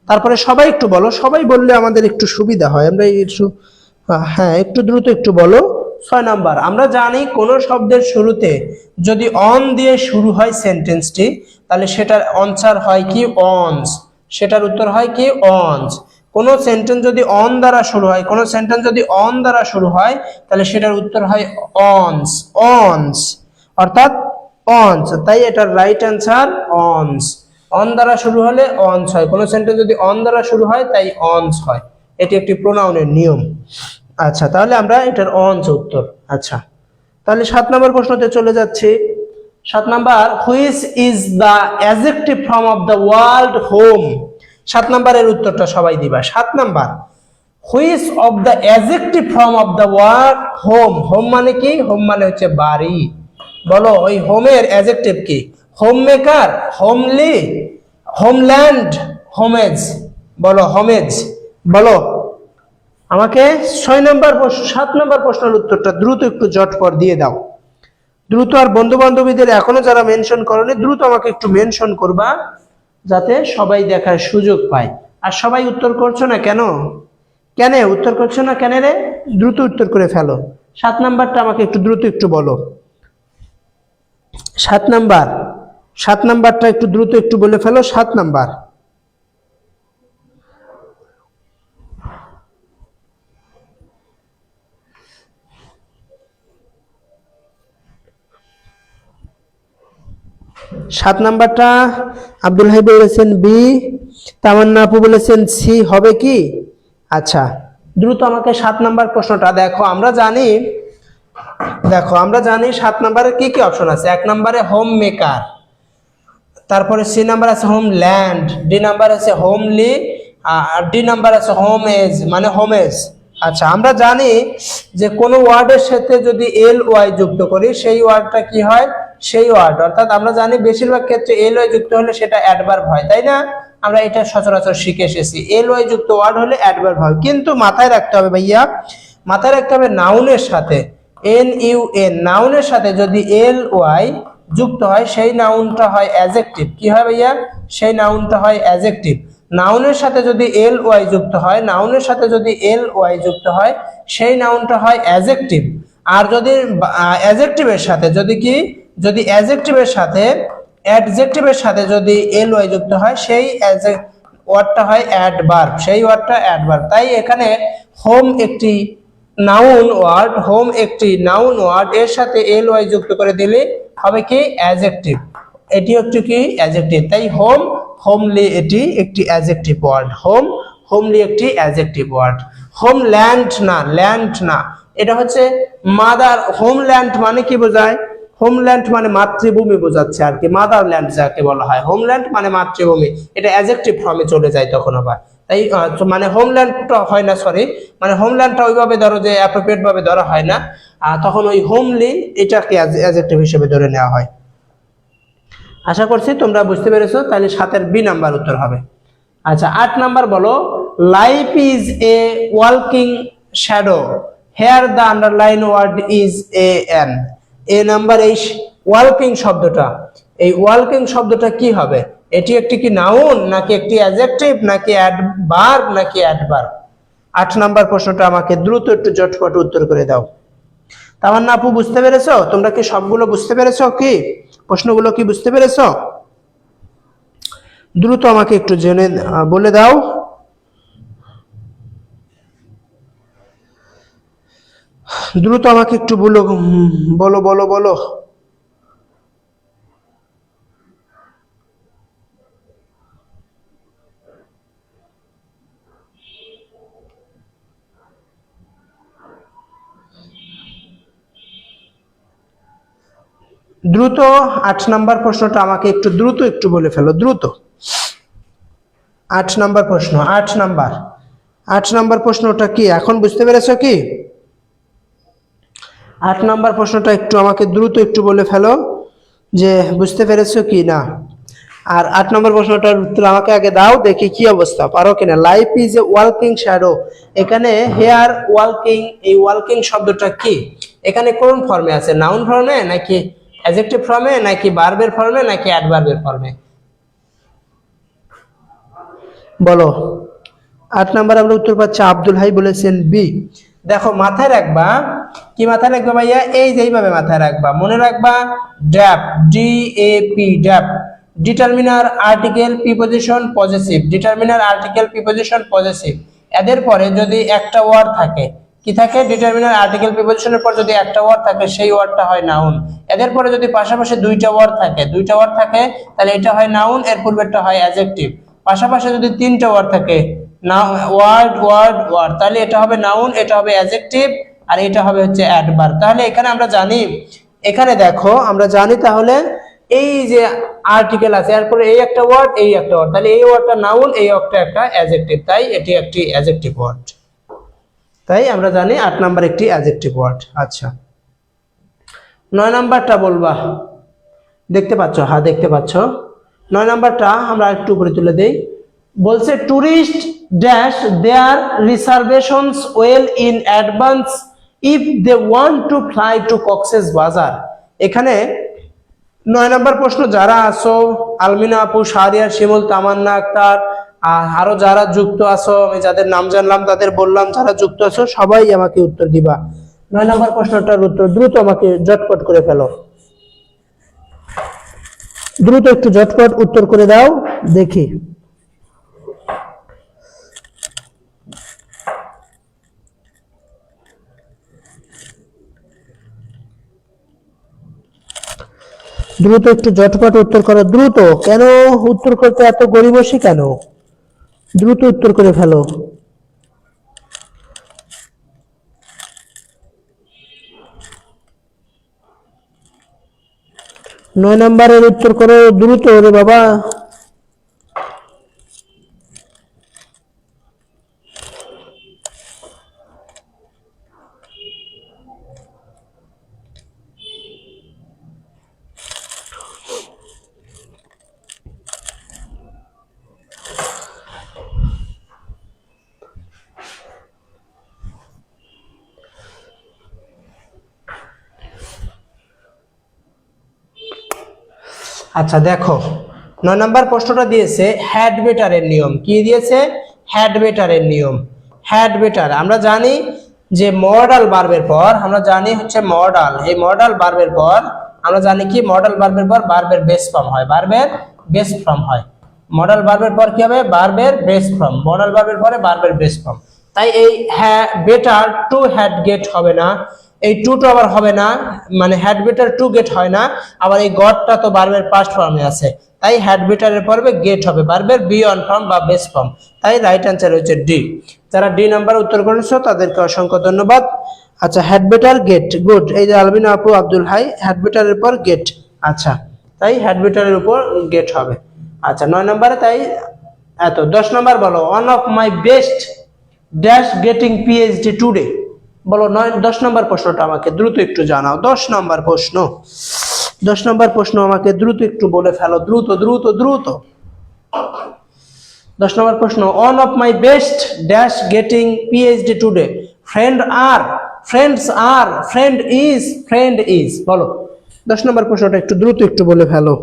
S1: তারপরে সবাই একটু বলো, সবাই বললে আমাদের একটু সুবিধা হয়, আমরা একটু, হ্যাঁ একটু দ্রুত একটু বলো। 6 নাম্বার, আমরা জানি কোন শব্দের শুরুতে যদি অন দিয়ে শুরু হয় সেন্টেন্সটি, তাহলে সেটার অনসার হয় কি? অনস। সেটার উত্তর হয় কি? অনস। কোন সেন্টেন্স যদি অন দ্বারা শুরু হয়, কোন সেন্টেন্স যদি অন দ্বারা শুরু হয়, তাহলে সেটার উত্তর হয় অনস, অনস, অর্থাৎ অনস। তাই এটার রাইট অ্যান্সার অনস। অন দ্বারা শুরু হলে অনস হয়, কোন সেন্টেন্স যদি অন দ্বারা শুরু হয় তাই অনস হয়, এটি একটি প্রোনাউনের নিয়ম। আচ্ছা, তাহলে আমরা এটার অনস উত্তর। আচ্ছা, তাহলে 7 নম্বর প্রশ্নতে চলে যাচ্ছি। 7 নাম্বার, which is the adjective form of the word home. 7 নাম্বারের উত্তরটা সবাই দিবা। 7 নাম্বার, which of the adjective form of the word home. Home মানে কি? হোম মানে হচ্ছে বাড়ি। বলো ওই হোমের অ্যাডজেক্টিভ কি? Home maker, homely, homeland, homage. বলো হোমেজ। বলো আমাকে 6 নম্বর 7 নম্বর প্রশ্নের উত্তরটা দ্রুত একটু জটপট দিয়ে দাও দ্রুত। আর বন্ধু বান্ধবীদের এখনো যারা মেনশন করনি দ্রুত আমাকে একটু মেনশন করবা, যাতে সবাই দেখার সুযোগ পায়। আর সবাই উত্তর করছো না কেন? কেন উত্তর করছো না কেন রে? দ্রুত উত্তর করে ফেলো। 7 নাম্বারটা আমাকে একটু দ্রুত একটু বলো। 7 নাম্বার, 7 নাম্বারটা একটু দ্রুত একটু বলে ফেলো। 7 নাম্বার। সাত নাম্বারটা আব্দুল হাই বলেছেন বি, তামান্না আপু বলেছেন সি। হবে কি? আচ্ছা দ্রুত আমাকে 7 নাম্বার প্রশ্নটা দেখো। আমরা জানি 7 নাম্বারে কি কি অপশন আছে। 1 নাম্বারে হোম মেকার, তারপরে সি নাম্বার আছে হোম ল্যান্ড, ডি নাম্বার আছে হোমলি, আর ডি নাম্বার আছে হোম এজ মানে হোমেজ। আচ্ছা আমরা জানি যে কোনো ওয়ার্ডের সাথে যদি এল ওয়াই যুক্ত করি সেই ওয়ার্ডটা কি হয়? সেই ওয়ার্ড। অর্থাৎ আমরা জানি বেশিরভাগ ক্ষেত্রে এল ওয়াই যুক্ত হলে সেটা অ্যাডভার্ব হয়, তাই না? আমরা এটা সচরাচর শিখে এসেছি, এল ওয়াই যুক্ত ওয়ার্ড হলে অ্যাডভার্ব হয়। কিন্তু মাথায় রাখতে হবে ভাইয়া, মাথায় রাখতে হবে নাউনের সাথে এন ইউ এন, নাউনের সাথে যদি এল ওয়াই যুক্ত হয় সেই নাউনটা হয় অ্যাডজেক্টিভ। কি হয় ভাইয়া? সেই নাউনটা হয় অ্যাডজেক্টিভ। নাউনের সাথে যদি এল ওয়াই যুক্ত হয়, নাউনের সাথে যদি এল ওয়াই যুক্ত হয় সেই নাউনটা হয় অ্যাডজেক্টিভ। আর যদি অ্যাডজেক্টিভের সাথে যদি অ্যাডজেক্টিভের সাথে যদি এল ওয়াই যুক্ত হয় সেই ওয়ার্ডটা হয় অ্যাডভার্ব, সেই ওয়ার্ডটা অ্যাডভার্ব। তাই এখানে হোম একটি নাউন ওয়ার্ড, এর সাথে এল ওয়াই যুক্ত করে দিলে হবে কি? অ্যাডজেক্টিভ। এটি হচ্ছে কি? অ্যাডজেক্টিভ। তাই হোমলি এটি একটি অ্যাডজেক্টিভ ওয়ার্ড। হোমলি একটি অ্যাডজেক্টিভ ওয়ার্ড। হোমল্যান্ড না, এটা হচ্ছে মাদার। হোমল্যান্ড মানে কি বোঝায়? হোমল্যান্ড মানে মাতৃভূমি বোঝাচ্ছে আর কি, মাদারল্যান্ড যাকে বলা হয়। হোমল্যান্ড মানে মাতৃভূমি, এটা অ্যাডজেক্টিভ ফর্মে চলে যায় তখন আবার। তাই মানে হোমল্যান্ডটা হয় না, সরি, মানে হোমল্যান্ডটা ওইভাবে ধরো যে অ্যাপ্রোপ্রিয়েট ভাবে ধরা হয় না, তখন ওই হোমলি এটাকে অ্যাডজেক্টিভ হিসেবে ধরে নেওয়া হয়। আশা করছি তোমরা বুঝতে পেরেছো। তাহলে 7-এর বি নাম্বার উত্তর হবে। আচ্ছা 8 নাম্বার বলো, life is a walking shadow, here the underline word is a an. A নাম্বার, এই ওয়াকিং শব্দটা কি হবে? এটি একটি কি নাউন, নাকি একটি অ্যাডজেক্টিভ, নাকি অ্যাডভার্ব, নাকি অ্যাডভার্ব? 8 নাম্বার প্রশ্নটা আমাকে দ্রুত একটু জটপট উত্তর করে দাও। তামান্না আপু বুঝতে পেরেছো? তোমরা কি সবগুলো বুঝতে পেরেছো? কি প্রশ্নগুলো কি বুঝতে পেরেছো? দ্রুত আমাকে একটু জেনে বলে দাও। দ্রুত আমাকে একটু বলো বলো বলো বলো। দ্রুত 8 নাম্বার প্রশ্নটা আমাকে একটু দ্রুত একটু বলে ফেলো, দ্রুত। 8 নাম্বার প্রশ্ন, 8 নাম্বার প্রশ্নটা কি এখন বুঝতে পেরেছো কি? 8 নাম্বার প্রশ্নটা একটু আমাকে দ্রুত একটু বলে ফেলো যে বুঝতে পেরেছো কি না। আর 8 নম্বর প্রশ্নটার উত্তর আমাকে আগে দাও, দেখি কি অবস্থা, পারো কিনা। Life is a walking shadow, এখানে হেয়ার ওয়াকিং, এই ওয়াকিং শব্দটা কি এখানে কোন ফর্মে আছে? নাউন ফর্মে, নাকি অ্যাডজেক্টিভ ফর্মে, নাকি ভার্বের ফর্মে, নাকি অ্যাডভার্বের ফর্মে? বলো। 8 নাম্বার আমরা উত্তর পাচ্ছি আব্দুল হাই বলেছেন বি। দেখো মাথায় রাখবা, কি মাথায় রাখবা ভাইয়া? এই যে এইভাবে মাথায় রাখবা, মনে রাখবা DAP, D A P, DAP determiner article preposition possessive, determiner article preposition possessive. এদের পরে যদি একটা ওয়ার্ড থাকে, কি থাকে? ডিটারমিনার আর্টিকেল প্রিপজিশনের পর যদি একটা ওয়ার্ড থাকে সেই ওয়ার্ডটা হয় নাউন। এদের পরে যদি পাশাপাশি দুইটা ওয়ার্ড থাকে তাহলে এটা হয় নাউন, এর পূর্বেরটা হয় অ্যাডজেক্টিভ। পাশাপাশি যদি 3টা ওয়ার্ড থাকে, না ওয়ার্ড, তাহলে এটা হবে নাউন, এটা হবে অ্যাডজেক্টিভ, আর এটা হবে হচ্ছে অ্যাডভার্ব। তাহলে এখানে আমরা জানি, এখানে দেখো আমরা জানি তাহলে এই যে আর্টিকেল আছে এরপরে এই একটা ওয়ার্ড এই একটা ওয়ার্ড, তাহলে এই ওয়ার্ডটা নাউন এই ওয়ার্ডটা একটা অ্যাডজেক্টিভ, তাই এটি একটি অ্যাডজেক্টিভ ওয়ার্ড। তাই আমরা জানি 8 নাম্বার একটি অ্যাডজেক্টিভ ওয়ার্ড। আচ্ছা 9 নাম্বারটা বলবা, দেখতে পাচ্ছ? হ্যাঁ দেখতে পাচ্ছ। 9 নাম্বারটা আমরা একটু উপরে তুলে দেই। বলছে tourist dash their reservations well in advance if they want to fly to Cox's Bazar. এখানে 9 নাম্বার প্রশ্ন যারা আছো, আলমিনা আপু, শাহরিয়ার, শিমুল, তামান্না আক্তার, আরো যারা যুক্ত আছো, আমি যাদের নাম জানলাম তাদের বললাম, যারা যুক্ত আছো সবাই আমাকে উত্তর দিবা। 9 নাম্বার প্রশ্নটার উত্তর দ্রুত আমাকে ঝটপট করে ফেলো, দ্রুত একটু ঝটপট উত্তর করে দাও দেখি। দ্রুত একটু ঝটপট উত্তর করো, দ্রুত। কেন উত্তর করতে এত গরিবসী কেন? দ্রুত উত্তর করে ফেলো। 9 নাম্বারের উত্তর করো দ্রুত রে বাবা। আচ্ছা দেখো 9 নাম্বার প্রশ্নটা দিয়েছে হ্যাড বেটারের নিয়ম। কি দিয়েছে? হ্যাড বেটারের নিয়ম। হ্যাড বেটার আমরা জানি যে মডাল ভার্বের পর আমরা জানি হচ্ছে মডাল, এই মডাল ভার্বের পর আমরা জানি কি মডাল ভার্বের পর ভার্বের বেস ফর্ম হয়, ভার্বের বেস ফর্ম হয়। মডাল ভার্বের পর কি হবে? ভার্বের বেস ফর্ম। মডাল ভার্বের পরে ভার্বের বেস ফর্ম। তাই এই বেটার টু হ্যাড গেট হবে না, এই টু তো আবার হবে না, মানে হ্যাড বেটার টু গেট হয় না, আবার এই গটটা তো ভার্বের পাস্ট ফর্মে আছে, তাই হ্যাড বেটারের পরে গেট হবে ভার্বের বি অন ফর্ম বা বেস ফর্ম। তাই রাইট অ্যান্সার হচ্ছে ডি। যারা ডি নাম্বার উত্তর করেছো তাদেরকে অসংখ্য ধন্যবাদ। আচ্ছা হ্যাড বেটার গেট, গুড। এই যে আলবিনা আপু, আব্দুল হাই, হ্যাড বেটারের পর গেট। আচ্ছা তাই হ্যাড বেটারের উপর গেট হবে। আচ্ছা 9 নম্বরে তাই এত। 10 নম্বর বলো one of my best dash getting PhD today. বলো 10 নম্বর প্রশ্নটা আমাকে দ্রুত একটু জানাও। 10 নম্বর প্রশ্ন, 10 নম্বর প্রশ্ন আমাকে দ্রুত একটু বলে ফেলো, দ্রুত দ্রুত দ্রুত। 10 নম্বর প্রশ্ন one of my best dash getting PhD today. Friend are, friends are, friend is, friend is. বলো 10 নম্বর প্রশ্নটা একটু দ্রুত একটু বলে ফেলো।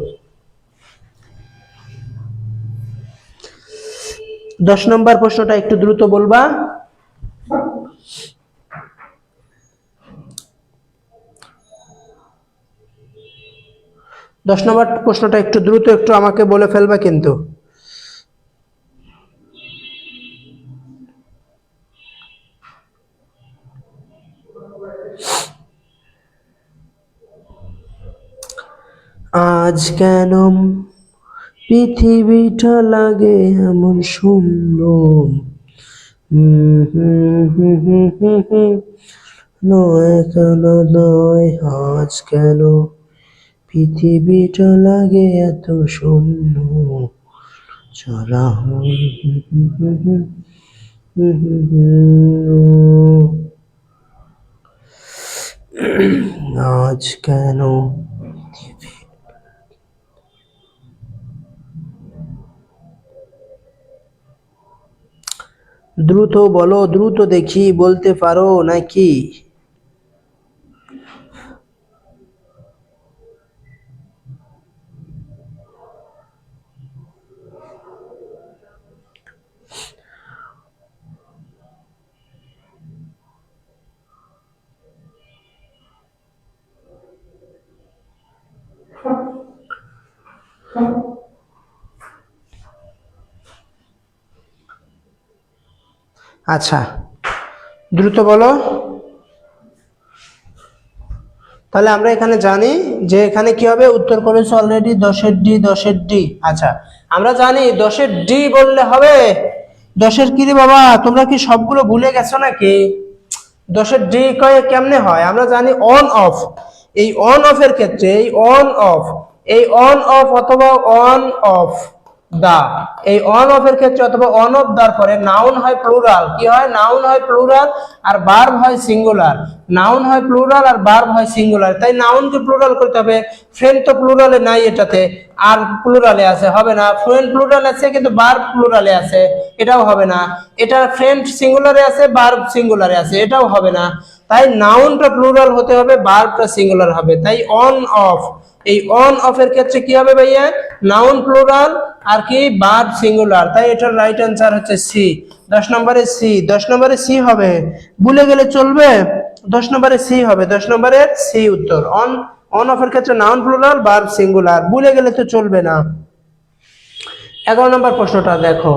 S1: 10 নম্বর প্রশ্নটা একটু দ্রুত বলবা। 10 নম্বর প্রশ্নটা একটু দ্রুত একটু আমাকে বলে ফেলবা কিন্তু। আজ কেন পৃথিবীটা লাগে এমন শূন্য, নয় কেন নয়, আজ কেন পৃথিবীটা লাগে এত শূন্য, চলা আজ কেন। দ্রুত বলো, দ্রুত দেখি বলতে পারো নাকি? আচ্ছা দ্রুত বলো। তাহলে আমরা এখানে জানি যে এখানে কি হবে, উত্তর করেছো অলরেডি 10-এর ডি, 10-এর ডি। আচ্ছা আমরা জানি 10-এর ডি বললে হবে। 10-এর কি রে বাবা, তোমরা কি সবগুলো ভুলে গেছো নাকি? 10-এর ডি কেমনে হয় আমরা জানি অন অফ। এই অন অফ এর ক্ষেত্রে এই অন অফ অথবা অন অফ দা, এই অন অফ এর ক্ষেত্রে অথবা অন অফ দার পরে নাউন হয় প্লুরাল। কি হয়? নাউন হয় প্লুরাল আর ভার্ব হয় সিঙ্গুলার। নাউন হয় প্লুরাল আর ভার্ব হয় সিঙ্গুলার। তাই নাউনকে প্লুরাল করতে হবে। ফ্রেন্ড তো প্লুরালে নাই, এটাতে আর প্লুরালে আছে, হবে না। ফ্রেন্ড প্লুরাল আছে কিন্তু ভার্ব প্লুরালে আছে, এটাও হবে না। এটা ফ্রেন্ড সিঙ্গুলারে আছে, ভার্ব সিঙ্গুলারে আছে, এটাও হবে না। তাই নাউনটা প্লুরাল হতে হবে, ভার্বটা সিঙ্গুলার হবে। তাই অন অফ, এই অন অফ এর ক্ষেত্রে কি হবে ভাইয়া? নাউন প্লুরাল আর কি ভার্ব সিঙ্গুলার। তাই এটার রাইট অ্যান্সার হচ্ছে সি। 10 নম্বরে সি, 10 নম্বরে সি হবে। ভুলে গেলে চলবে, 10 নম্বরে সি হবে। 10 নম্বরের সি উত্তর। অন অফ এর ক্ষেত্রে নাউন প্লুরাল ভার্ব সিঙ্গুলার, ভুলে গেলে তো চলবে না। 11 নম্বর প্রশ্নটা দেখো,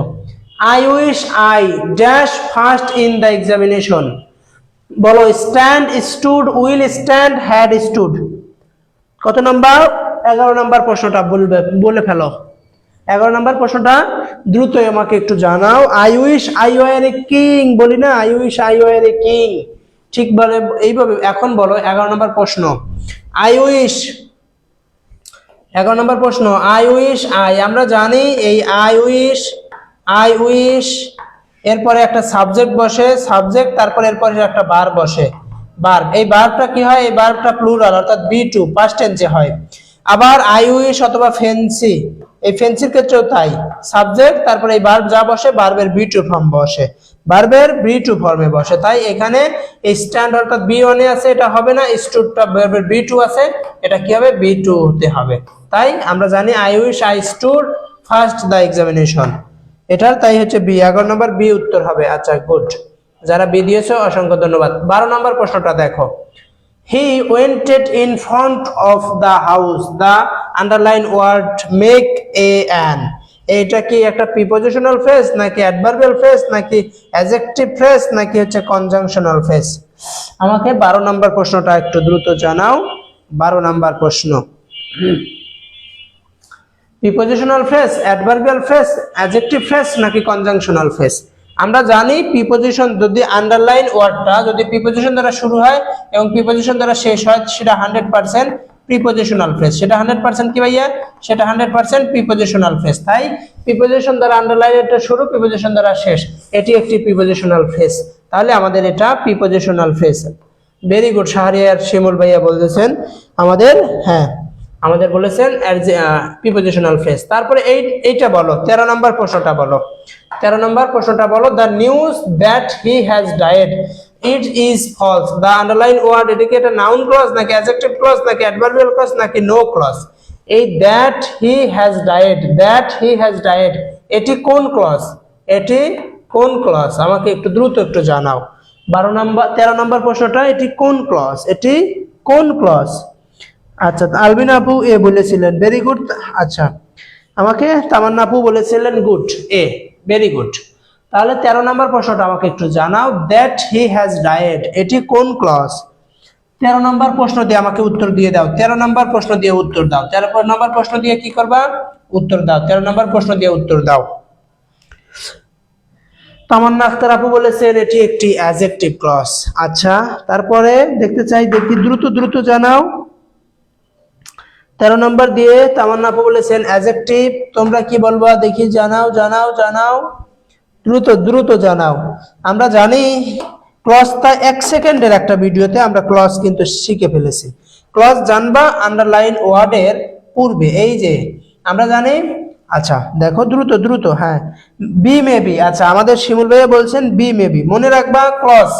S1: I wish I dash first in the examination. বলো, stand, stood, will stand, had stood. কত নাম্বার? 11 নাম্বার প্রশ্নটা বলে ফেলো। 11 নাম্বার প্রশ্নটা দ্রুত আমাকে একটু জানাও। I wish I were a king, বলি না I wish I were a king, ঠিক বলে এইভাবে। এখন বলো 11 নাম্বার প্রশ্ন, আই উইশ, 11 নাম্বার প্রশ্ন, আই উইশ আই। আমরা জানি এই আই উইশ এরপরে একটা সাবজেক্ট বসে, সাবজেক্ট, তারপর এরপরে একটা ভার্ব বসে, ভার্ব। এই ভার্বটা কি হয়? এই ভার্বটা প্লুরাল অর্থাৎ বি2 পাস্ট টেন্সে হয়। আবার আই উইশ অথবা ফেন্সি, এই ফেন্সির ক্ষেত্রেও তাই, সাবজেক্ট তারপর এই ভার্ব যা বসে ভার্বের বি2 ফর্ম বসে, ভার্বের বি2 ফর্মে বসে। তাই এখানে এই স্ট্যান্ড অর্থাৎ বি1 এ আছে, এটা হবে না। স্টুডটা ভার্বের বি2 আছে, এটা কি হবে? বি2 হতে হবে। তাই আমরা জানি I wish I stood first the examination, এটার তাই হচ্ছে বি। 11 নম্বর বি উত্তর হবে। আচ্ছা, গুড, যারা বি দিয়েছো অসংখ্য ধন্যবাদ। 12 নম্বর প্রশ্নটা দেখো, he wented in front of the house, the underline word make a an. এইটা কি একটা প্রিপজিশনাল ফ্রেজ নাকি অ্যাডভার্বিয়াল ফ্রেজ নাকি অ্যাডজেক্টিভ ফ্রেজ নাকি হচ্ছে কনজাংশনাল ফ্রেজ? আমাকে 12 নম্বর প্রশ্নটা একটু দ্রুত জানাও। 12 নম্বর প্রশ্ন, prepositional phrase, adverbial phrase, adjective phrase নাকি কনজাংশনাল ফ্রেজ? আমরা জানি প্রিপজিশন যদি আন্ডারলাইন ওয়ার্ডটা যদি প্রিপজিশন দ্বারা শুরু হয় এবং প্রিপজিশন দ্বারা শেষ হয় সেটা 100% প্রিপজিশনাল ফ্রেজ। সেটা 100% কি ভাইয়া? সেটা 100% প্রিপজিশনাল ফ্রেজ। তাই প্রিপজিশন দ্বারা আন্ডারলাইনটা শুরু, প্রিপজিশন দ্বারা শেষ, এটি একটি প্রিপজিশনাল ফ্রেজ। তাহলে আমাদের এটা prepositional phrase. Very good, Shahriar Shimul ভাইয়া বলতেছেন আমাদের, হ্যাঁ আমাদের বলেছেন প্রিপজিশনাল ফ্রেজ। তারপরে এইটা বলো, 13 নম্বর প্রশ্নটা বলো। 13 নম্বর প্রশ্নটা বলো, the news that he has died it is false. The underline word, এটা কি একটা নাউন ক্লজ নাকি অ্যাডজেক্টিভ ক্লজ নাকি অ্যাডভার্বিয়াল ক্লজ নাকি নো ক্লজ? এই that he has died, that he has died, এটি কোন ক্লজ? এটি কোন ক্লজ? আমাকে একটু দ্রুত একটু জানাও। 13 নম্বর প্রশ্নটা, এটি কোন ক্লজ? এটি কোন ক্লজ? আচ্ছা, আলবিন আপু এ বলেছিলেন, ভেরি গুড। আচ্ছা, আমাকে তামান্না আপু বলেছিলেন গুড, এ, ভেরি গুড। তাহলে 13 নম্বর প্রশ্নটা আমাকে একটু জানাও, দ্যাট হি হ্যাজ ডাইড, এটি কোন ক্লজ? 13 নম্বর প্রশ্ন দিয়ে আমাকে উত্তর দিয়ে দাও। 13 নম্বর প্রশ্ন দিয়ে উত্তর দাও। 13 নম্বর প্রশ্ন দিয়ে কি করবা? উত্তর দাও। 13 নম্বর প্রশ্ন দিয়ে উত্তর দাও। তামান্না আক্তার আপু বলেছেন এটি একটি অ্যাডজেক্টিভ ক্লজ। আচ্ছা, তারপরে দেখতে চাই, দেখি দ্রুত দ্রুত জানাও। 13 নম্বর দিয়ে তামান্না আপু বলেছেন অ্যাডজেক্টিভ। তোমরা কি বলবা দেখি? জানাও জানাও জানাও, দ্রুত দ্রুত জানাও। আমরা জানি ক্লজটা 1 সেকেন্ডের একটা ভিডিওতে আমরা ক্লজ কিন্তু শিখে ফেলেছি। ক্লজ জানবা আন্ডারলাইন ওয়ার্ডের পূর্বে, এই যে আমরা জানি। আচ্ছা দেখো দ্রুত দ্রুত, হ্যাঁ বি মে বি। আচ্ছা, আমাদের শিমুল ভাইয়া বলছেন বি মে বি। মনে রাখবা ক্লজ,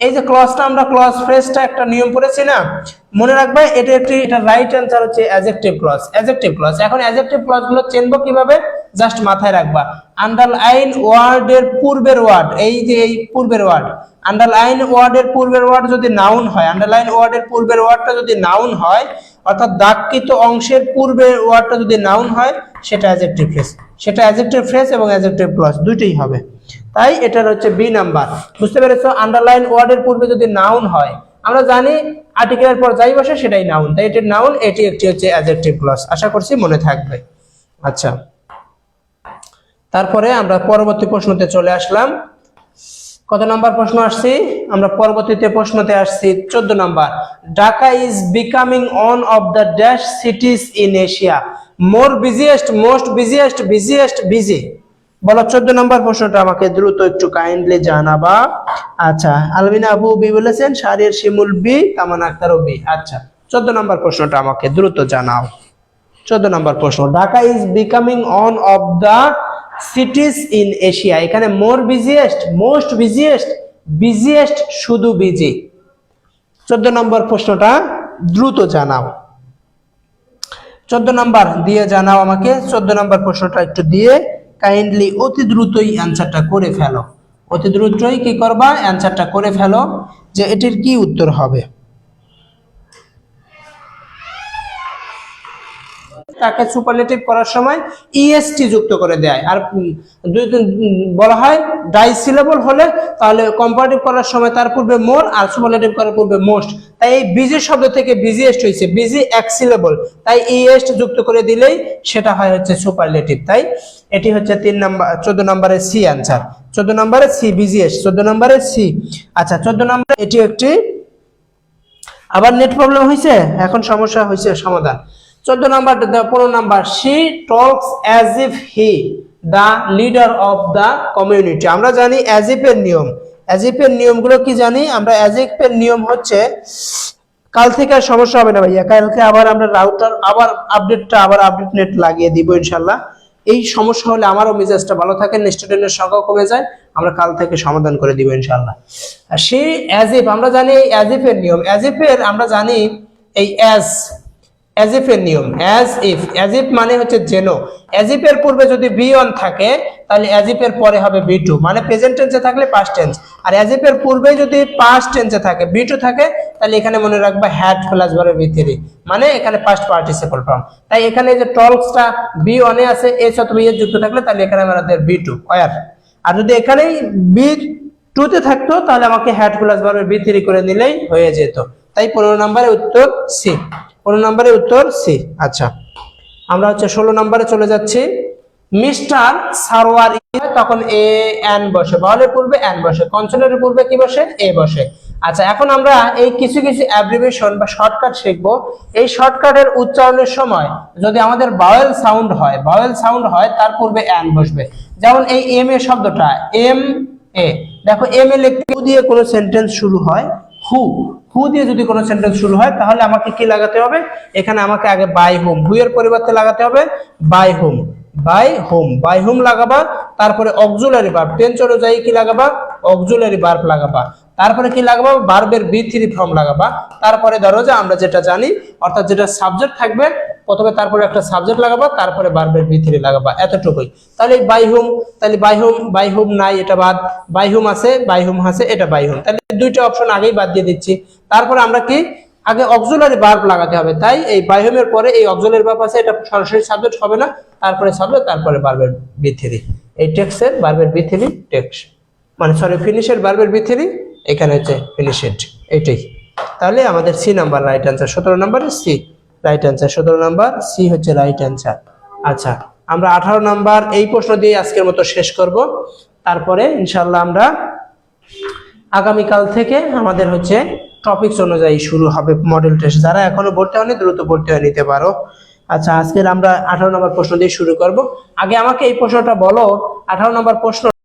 S1: এই যে ক্লজটা আমরা ক্লজ ফ্রেজটা একটা নিয়ম পড়েছি না, মনে রাখবা এটা রাইট অ্যান্সার হচ্ছে অ্যাডজেক্টিভ ক্লজ। Adjective clause. এখন অ্যাডজেক্টিভ ক্লজগুলো চিনবো কিভাবে? জাস্ট মাথায় রাখবা আন্ডারলাইন ওয়ার্ডের পূর্বের ওয়ার্ড, এই যে এই পূর্বের ওয়ার্ড, আন্ডারলাইন ওয়ার্ডের পূর্বের ওয়ার্ড যদি নাউন হয়, আন্ডারলাইন ওয়ার্ডের পূর্বের ওয়ার্ডটা যদি নাউন হয় অর্থাৎ দাগকৃত অংশের পূর্বের ওয়ার্ডটা যদি নাউন হয় সেটা অ্যাডজেক্টিভ ফ্রেজ। সেটা অ্যাডজেক্টিভ ফ্রেজ এবং অ্যাডজেক্টিভ ক্লজ দুটোই হবে। তাই এটার হচ্ছে বি নাম্বার। বুঝতে পেরেছো? আন্ডারলাইন ওয়ার্ডের পূর্বে যদি নাউন হয়, আমরা জানি আর্টিকেলের পর যাই বসে সেটাই নাউন, তাই এটি নাউন, এটি একটি হচ্ছে অ্যাডজেক্টিভ ক্লজ। আশা করছি মনে থাকবে। আচ্ছা, তারপরে আমরা পরবর্তী প্রশ্নতে চলে আসলাম। কত নাম্বার প্রশ্ন আসছি আমরা পরবর্তীতে প্রশ্নতে আসছি 14 number. Dhaka is becoming one of the dash cities in Asia, more busiest, most busiest, busiest, busy. বলো 14 নাম্বার প্রশ্নটা আমাকে দ্রুত একটু কাইন্ডলি জানাবা। আচ্ছা, আলমিনা আবু বি বলেছেন, শাহরিয়ার শিমুল বি, কামান আক্তারও বি। আচ্ছা, 14 নাম্বার প্রশ্নটা আমাকে দ্রুত জানাও। 14 নাম্বার প্রশ্ন, Dhaka is becoming one of the cities in Asia, এখানে মোর বিজিয়েস্ট, মোস্ট বিজিয়েস্ট, বিজিয়েস্ট, শুধু বিজি। 14 নম্বর প্রশ্নটা দ্রুত জানাও। 14 নাম্বার দিয়ে জানাও আমাকে। 14 নাম্বার প্রশ্নটা একটু দিয়ে কাইন্ডলি অতি দ্রুতই অ্যান্সারটা করে ফেলো। অতি দ্রুতই কি করবা, অ্যান্সারটা করে ফেলো যে এটির কি উত্তর হবে। তাকে সুপারলেটিভ করার সময় ইএসটি যুক্ত করে দেয়, আর বলা হয় ডাইসিলেবল হলে তাহলে কম্পারেটিভ করার সময় তার পূর্বে মোর আর সুপারলেটিভ করার পূর্বে মোস্ট। তাই এই বিজি শব্দ থেকে বিজিয়েস্ট হয়েছে, বিজি এক সিলেবল, তাই ইএসট যুক্ত করে দিলেই সেটা হয় হচ্ছে সুপারলেটিভ। তাই এটি হচ্ছে 3 নাম্বার 14 নম্বরের সি অ্যান্সার। 14 নম্বরে সি বিজিয়েস্ট, 14 নম্বরে সি। আচ্ছা, 14 নম্বরে এটি একটি আবার নেট প্রবলেম হয়েছে, এখন সমস্যা হয়েছে সমাধান। 14 number, 15 number, she talks as if he the leader of the community. আমরা জানি অ্যাজ ইফ এর নিয়ম, অ্যাজ ইফ এর নিয়মগুলো কি জানি আমরা। অ্যাজ ইফ এর নিয়ম হচ্ছে, কাল থেকে আর সমস্যা হবে না ভাইয়া, কালকে আবার আমরা রাউটার আবার আপডেট নেট লাগিয়ে দিব ইনশাল্লাহ। এই সমস্যা হলে আমারও মেজাজটা ভালো থাকে, স্টুডেন্টের সংখ্যা কমে যায়, আমরা কাল থেকে সমাধান করে দিব ইনশাল্লাহ। সে অ্যাজ ইফ, আমরা জানি অ্যাজ ইফ এর নিয়ম, অ্যাজ ইফ এর আমরা জানি এই অ্যাজ ইফ এর নিয়ম, অ্যাজ ইফ মানে হচ্ছে যেন। অ্যাজ ইফ এর পূর্বে যদি বি ওয়ান থাকে তাহলে অ্যাজ ইফ এর পরে হবে বি টু, মানে প্রেজেন্ট টেন্সে থাকলে পাস্ট টেন্স। আর অ্যাজ ইফ এর পূর্বে যদি পাস্ট টেন্সে থাকে বি টু থাকে তাহলে এখানে মনে রাখবা had plus verb be three, মানে এখানে পাস্ট পার্টিসিপল ফর্ম। তাই এখানে যে টলসটা বি ওয়ানে আছে এস অথবা এর যুক্ত থাকলে তাহলে এখানে আমাদের বি টু ওয়ার। আর যদি এখানেই বি টু তে থাকতো তাহলে আমাকে had plus verb be three করে নিলেই হয়ে যেত। তাই 15 নম্বরে উত্তর সি। 15 নম্বরে উত্তর সি। আচ্ছা, আমরা হচ্ছে 16 নম্বরে চলে যাচ্ছি। মিস্টার সারোয়ার, তখন এ এন বসে, বাউলের পূর্বে এন বসে, কনসোনেন্টের পূর্বে কি বসে, এ বসে। আচ্ছা, এখন আমরা এই কিছু কিছু অ্যাব্রিভিয়েশন বা শর্টকাট শিখবো। এই শর্টকাটের উচ্চারণের সময় যদি আমাদের বাউয়েল সাউন্ড হয় তার পূর্বে এন বসবে। যেমন এই এম এ শব্দটা, এম এ, দেখো এম এ লিখতে দিয়ে কোনো সেন্টেন্স শুরু হয়, হু দিয়ে যদি কোনো সেন্টেন্স শুরু হয় তাহলে আমাকে কি লাগাতে হবে, এখানে আমাকে আগে বাই হোম, হু এর পরিবর্তে লাগাতে হবে বাই হোম লাগাবা। তারপরে অক্সিলারি ভার্ব, টেন্স অনুযায়ী কি লাগাবা, অক্সিলারি ভার্ব লাগাবা। তারপরে কি লাগাবা, ভার্বের বি থ্রি ফর্ম লাগাবা। তারপরে ধরো যে আমরা যেটা জানি, অর্থাৎ যেটা সাবজেক্ট থাকবে প্রথমে, তারপরে একটা সাবজেক্ট লাগাবা, তারপরে ভার্বের বি থ্রি লাগাবা, এতটুকুই। তাহলে বাই হোম নাই, এটা বাদ। বাই হোম আছে এটা বাই হোম, তাহলে দুইটা অপশন আগেই বাদ দিয়ে দিচ্ছি। তারপরে আমরা কি আগে অক্সিলারি ভার্ব লাগাতে হবে, তাই এই বাই হোমের পরে এই অক্সিলারি ভার্ব আছে, এটা সরাসরি সাবজেক্ট হবে না, তারপরে সাবজেক্ট, তারপরে ভার্বের বি থ্রি। এই টেক্সের ভার্বের বি থ্রি টেক্স, মানে ফিনিশের ভার্বের বি থ্রি, এখানে হচ্ছে ফিনিশেড, এইটাই। তাহলে আমাদের সি নাম্বার রাইট অ্যান্সার। 17 নম্বরে সি রাইট অ্যান্সার, 17 নাম্বার সি হচ্ছে রাইট অ্যান্সার। আচ্ছা, আমরা 18 নাম্বার এই প্রশ্ন দিয়ে আজকের মতো শেষ করব। তারপরে ইনশাল্লাহ আমরা আগামীকাল থেকে আমাদের হচ্ছে টপিকস অনুযায়ী শুরু হবে মডেল টেস্ট। যারা এখনো ভর্তি হয়নি দ্রুত ভর্তি হয়ে নিতে পারো। আচ্ছা, আজকের আমরা 18 নম্বর প্রশ্ন দিয়ে শুরু করব। আগে আমাকে এই প্রশ্নটা বলো, 18 নম্বর প্রশ্ন